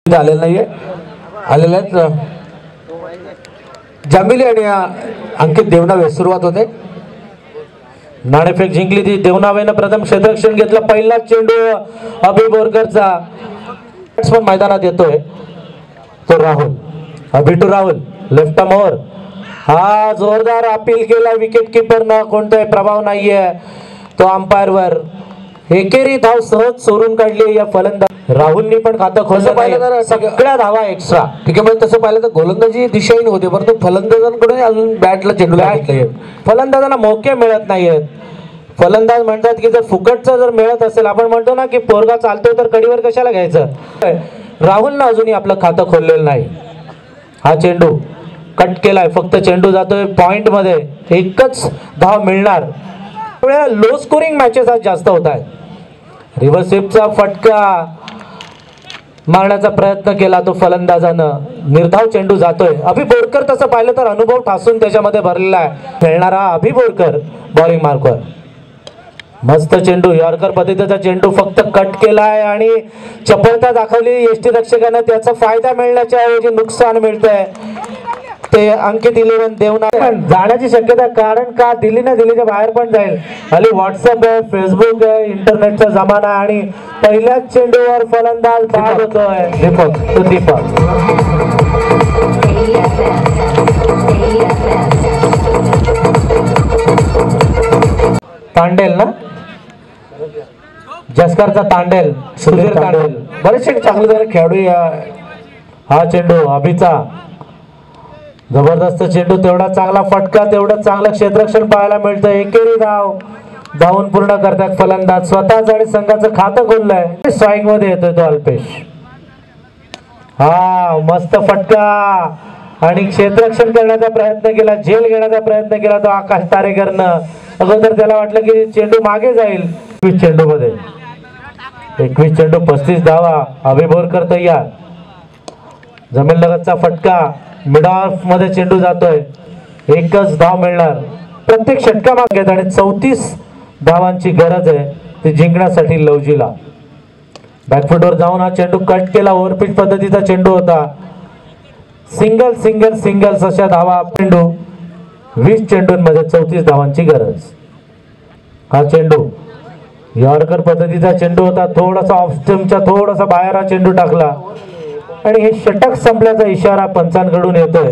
आलेला नाहीये, आलेले आहेत जांबिली आणि अंकित देवनावे. सुरुवात होते. नाणेफेक जिंकली ती देवनावेनं. प्रथम क्षेत्ररक्षण घेतलं. पहिला चेंडू अभि बोरकरचा मैदानात येतोय तो राहुल. अभि टू राहुल, लेफ्ट मोर. हा जोरदार अपील केला विकेट किपर न, कोणताही प्रभाव नाहीये तो अंपायर वर. एकेरी धाव सहज सोडून काढली या फलंदाज राहुलनी, पण खातं खोललं पाहिलं तर सगळ्या धावा एक्स्ट्रा. ठीक आहे, तसं पाहिलं तर गोलंदाजी दिशाहीन होते, परंतु फलंदाजांकडून अजून बॅटला चेंडू फलंदाजांना मोके मिळत नाहीयेत. फलंदाज म्हणतात की जर फुकटचा जर मिळत असेल, आपण म्हणतो ना की पोरगा चालतोय तर कडीवर कशाला घ्यायचं. राहुलनं अजूनही आपलं खातं खोललेलं नाही. हा चेंडू कट केलाय, फक्त चेंडू जातोय पॉइंट मध्ये. एकच धाव मिळणार. लो स्कोरिंग मॅचेस आज जास्त होत आहेत. रिव्हर्स स्वीपचा फटका मारण्याचा प्रयत्न केला तो फलंदाजानं. निर्धाव चेंडू जातोय. अभि बोरकर तसं पाहिलं तर अनुभव ठासून त्याच्यामध्ये भरलेला आहे. खेळणारा अभि बोरकर बॉलिंग मार्कवर. मस्त चेंडू, यॉर्कर पद्धतीचा चेंडू फक्त कट केलाय आणि चपळता दाखवली यष्टीरक्षकानं. त्याचा फायदा मिळण्याच्या ऐवजी नुकसान मिळतंय. ते अंकित 11 देवनावे जाण्याची शक्यता, कारण का दिल्ली ना दिल्लीच्या बाहेर पण जाईल. हल्ली व्हॉट्सअप आहे, फेसबुक आहे, इंटरनेटचा जमाना, आणि पहिल्याच चेंडूवर फलंदाज बाद होतोय. दीपक तो दीपक तांडेल ना, जसकरचा तांडेल, सुधीर तांडेल, बरेचसे चांगले झाले खेळाडू. हा चेंडू अभिचा जबरदस्त चेंडू, तेवढा चांगला फटका, तेवढं चांगलं क्षेत्ररक्षण पाहायला मिळतं. एकेरी धावून पूर्ण करतात फलंदाज. स्वतःच आणि संघाचं खातं खोललंय. स्ट्राईक मध्ये येतोय तो अल्पेश. हा मस्त फटका आणि क्षेत्ररक्षण करण्याचा प्रयत्न केला, झेल घेण्याचा प्रयत्न केला तो आकाश तारेकरनं. अगोदर त्याला वाटलं की चेंडू मागे जाईल. 21 चेंडू मध्ये 21 चेंडू 35 धावा. अभि बोरकर तयार. जमीन लगतचा फटका, मिड ऑफ मध्ये चेंडू जातोय. एकच धाव मिळणार. प्रत्येक षटका मागे आणि 34 धावांची गरज आहे ती जिंकण्यासाठी लवजीला. बॅकफुटवर जाऊन हा चेंडू कट केला. ओव्हरपिच पद्धतीचा चेंडू होता. सिंगल सिंगल सिंगल्स अशा धावा. चेंडू 20 चेंडूंमध्ये 34 धावांची गरज. हा चेंडू यॉर्कर पद्धतीचा चेंडू होता. थोडासा ऑफ स्टंपच्या थोडासा बाहेर हा चेंडू टाकला आणि हे षटक संपल्याचा इशारा पंचांकडून येतोय.